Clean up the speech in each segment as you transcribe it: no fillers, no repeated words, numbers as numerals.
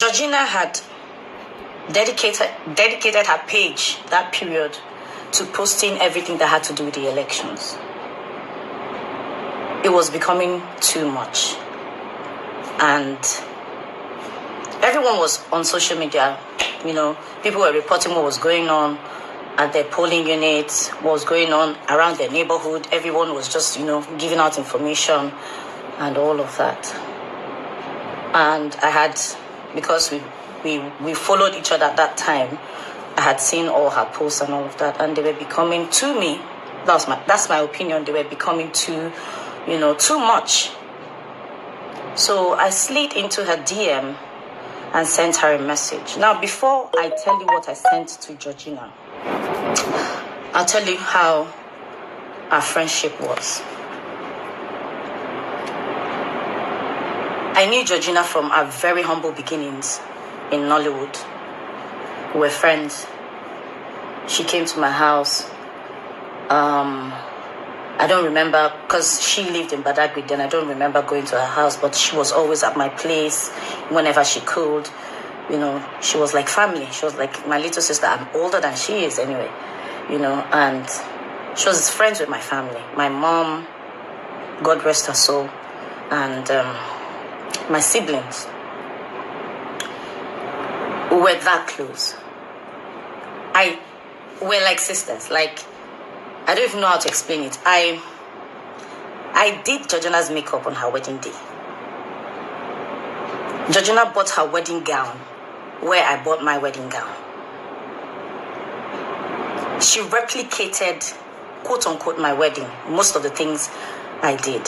Georgina had dedicated her page that period to posting everything that had to do with the elections. It was becoming too much. And everyone was on social media, people were reporting what was going on at their polling units, what was going on around their neighborhood. Everyone was just, giving out information and all of that. And I had, because we followed each other at that time, I had seen all her posts and all of that, and they were becoming, to me, that's my opinion, they were becoming too much. So I slid into her DM and sent her a message. Now, before I tell you what I sent to Georgina, I'll tell you how our friendship was. I knew Georgina from our very humble beginnings in Nollywood. We were friends. She came to my house. I don't remember, because she lived in Badagry then, I don't remember going to her house, but she was always at my place whenever she could. She was like family. She was like my little sister. I'm older than she is anyway, and she was friends with my family. My mom, God rest her soul, and my siblings. We were that close. We're like sisters. Like, I don't even know how to explain it. I did Georgina's makeup on her wedding day. Georgina bought her wedding gown where I bought my wedding gown. She replicated, quote unquote, my wedding, most of the things I did.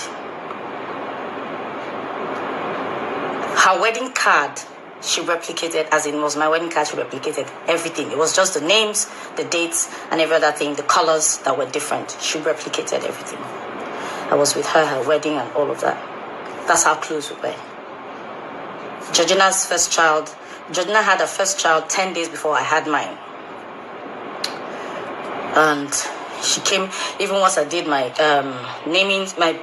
Her wedding card, she replicated, as in was my wedding card, she replicated everything. It was just the names, the dates, and every other thing, the colors that were different. She replicated everything. I was with her wedding and all of that. That's how close we were. Georgina's first child, Georgina had her first child 10 days before I had mine. And she came, even once I did my my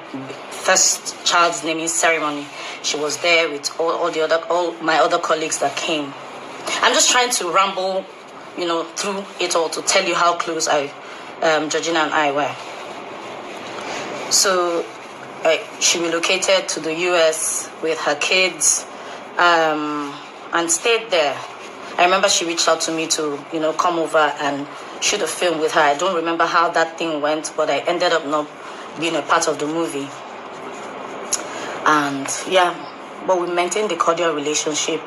first child's naming ceremony, she was there with all my other colleagues that came. I'm just trying to ramble, through it all to tell you how close Georgina and I were. So she relocated to the US with her kids, and stayed there. I remember she reached out to me to, come over and shoot a film with her. I don't remember how that thing went, but I ended up not being a part of the movie. And yeah, but we maintained a cordial relationship.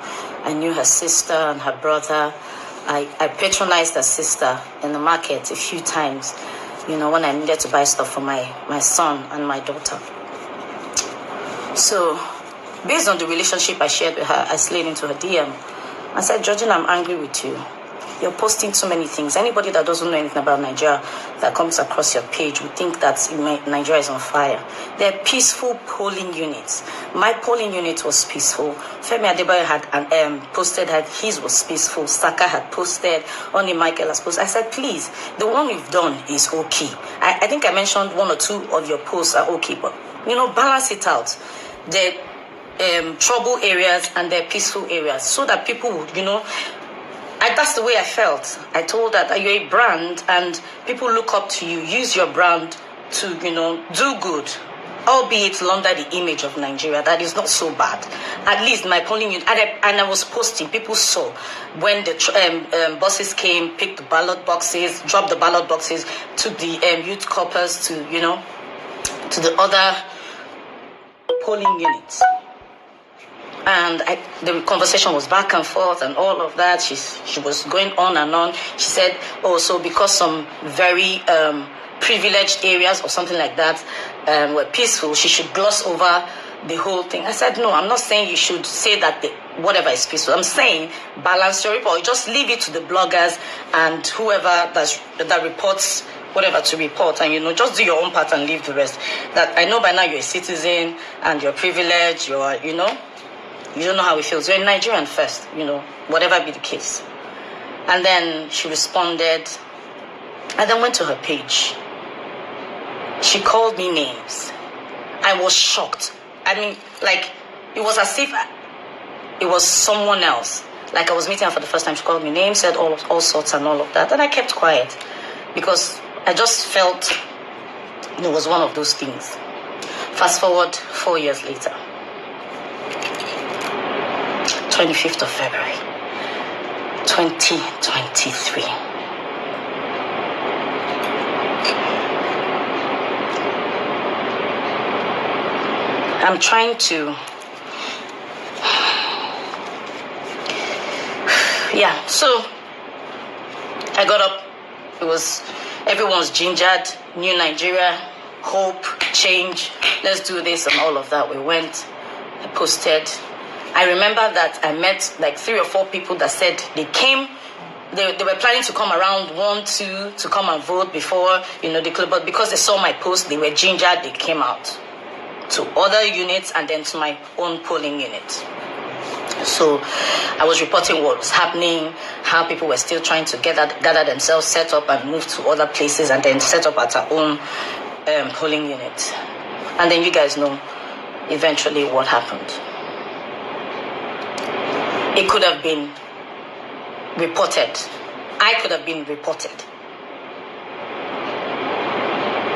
I knew her sister and her brother. I patronized her sister in the market a few times, when I needed to buy stuff for my son and my daughter. So, based on the relationship I shared with her, I slid into her DM. I said, Georgina, I'm angry with you. You're posting so many things. Anybody that doesn't know anything about Nigeria that comes across your page would think that Nigeria is on fire. They're peaceful polling units. My polling unit was peaceful. Femi Adebayo had posted that his was peaceful. Saka had posted. Oni Michael has posted. I said, please, the one we've done is okay. I think I mentioned one or two of your posts are okay, but, balance it out. The trouble areas and their peaceful areas, so that people would, that's the way I felt. I told that you're a brand and people look up to you. Use your brand to, do good, albeit under the image of Nigeria. That is not so bad. At least my polling unit, and I was posting. People saw when the buses came, picked the ballot boxes, dropped the ballot boxes, took the youth corpers to, to the other polling units. And the conversation was back and forth and all of that. She was going on and on. She said, so because some very privileged areas or something like that were peaceful, she should gloss over the whole thing. I said, no, I'm not saying you should say that whatever is peaceful. I'm saying balance your report. Just leave it to the bloggers and whoever that reports whatever to report, and just do your own part and leave the rest. That I know by now you're a citizen and you're privileged, you don't know how it feels. You're a Nigerian first, whatever be the case. And then she responded, and then went to her page. She called me names. I was shocked. I mean, it was as if it was someone else. Like I was meeting her for the first time, she called me names, said all sorts and all of that. And I kept quiet because I just felt it was one of those things. Fast forward 4 years later, 25th of February, 2023. I'm trying to, so I got up, it was, everyone's gingered, new Nigeria, hope, change, let's do this and all of that. We went, I posted. I remember that I met like 3 or 4 people that said they came, they were planning to come around 1, 2 to come and vote before, the club, but because they saw my post, they were gingered, they came out to other units and then to my own polling unit. So I was reporting what was happening, how people were still trying to gather themselves, set up and move to other places and then set up at our own polling unit. And then you guys know eventually what happened. It could have been reported. I could have been reported.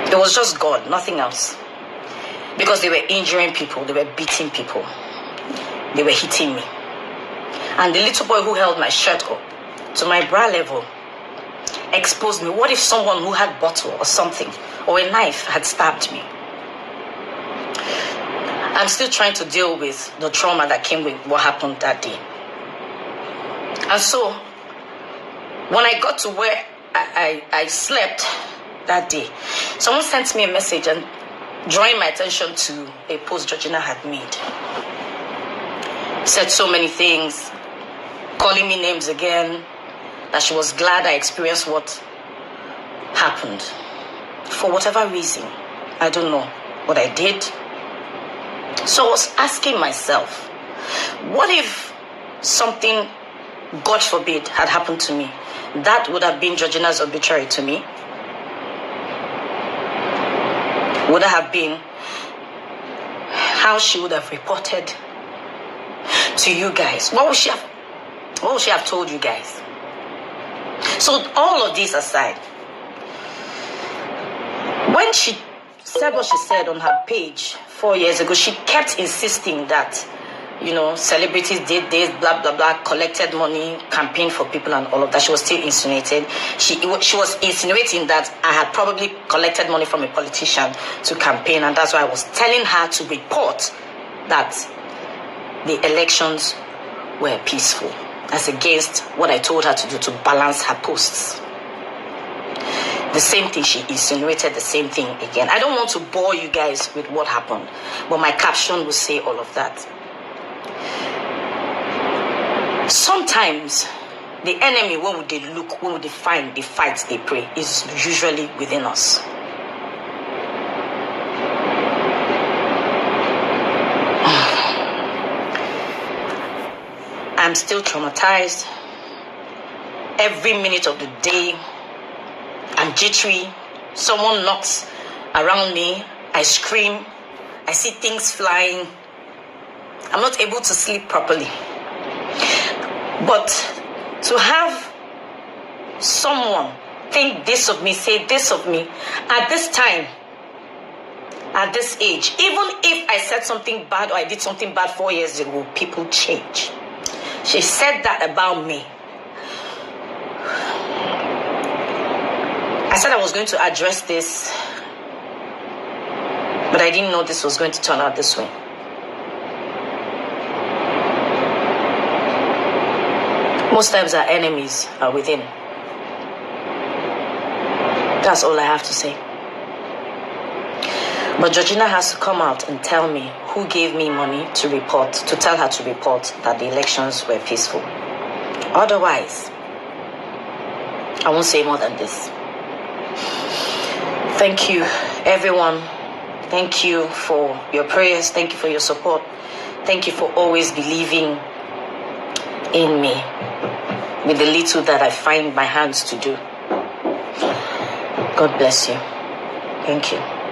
It was just God, nothing else. Because they were injuring people, they were beating people, they were hitting me. And the little boy who held my shirt up to my bra level exposed me. What if someone who had bottle or something or a knife had stabbed me? I'm still trying to deal with the trauma that came with what happened that day. And so when I got to where I slept that day, someone sent me a message and drawing my attention to a post Georgina had made. Said so many things, calling me names again, that she was glad I experienced what happened. For whatever reason, I don't know what I did. So I was asking myself, what if something, God forbid, had happened to me? That would have been Georgina's obituary to me. Would have been how she would have reported to you guys. What would she have told you guys? So all of this aside, when she said what she said on her page 4 years ago, she kept insisting that, celebrities did this, blah, blah, blah, collected money, campaigned for people and all of that. She was still insinuating. She was insinuating that I had probably collected money from a politician to campaign, and that's why I was telling her to report that the elections were peaceful, as against what I told her to do to balance her posts. The same thing, she insinuated the same thing again. I don't want to bore you guys with what happened, but my caption will say all of that. Sometimes the enemy, when would they look, when would they find the fight they pray, is usually within us. I'm still traumatized. Every minute of the day, I'm jittery. Someone knocks around me, I scream, I see things flying. I'm not able to sleep properly. But to have someone think this of me, say this of me, at this time, at this age, even if I said something bad or I did something bad 4 years ago, people change. She said that about me. I said I was going to address this, but I didn't know this was going to turn out this way. Most times our enemies are within. That's all I have to say. But Georgina has to come out and tell me who gave me money to report, to tell her to report that the elections were peaceful. Otherwise, I won't say more than this. Thank you, everyone. Thank you for your prayers. Thank you for your support. Thank you for always believing in me with the little that I find my hands to do. God bless you. Thank you.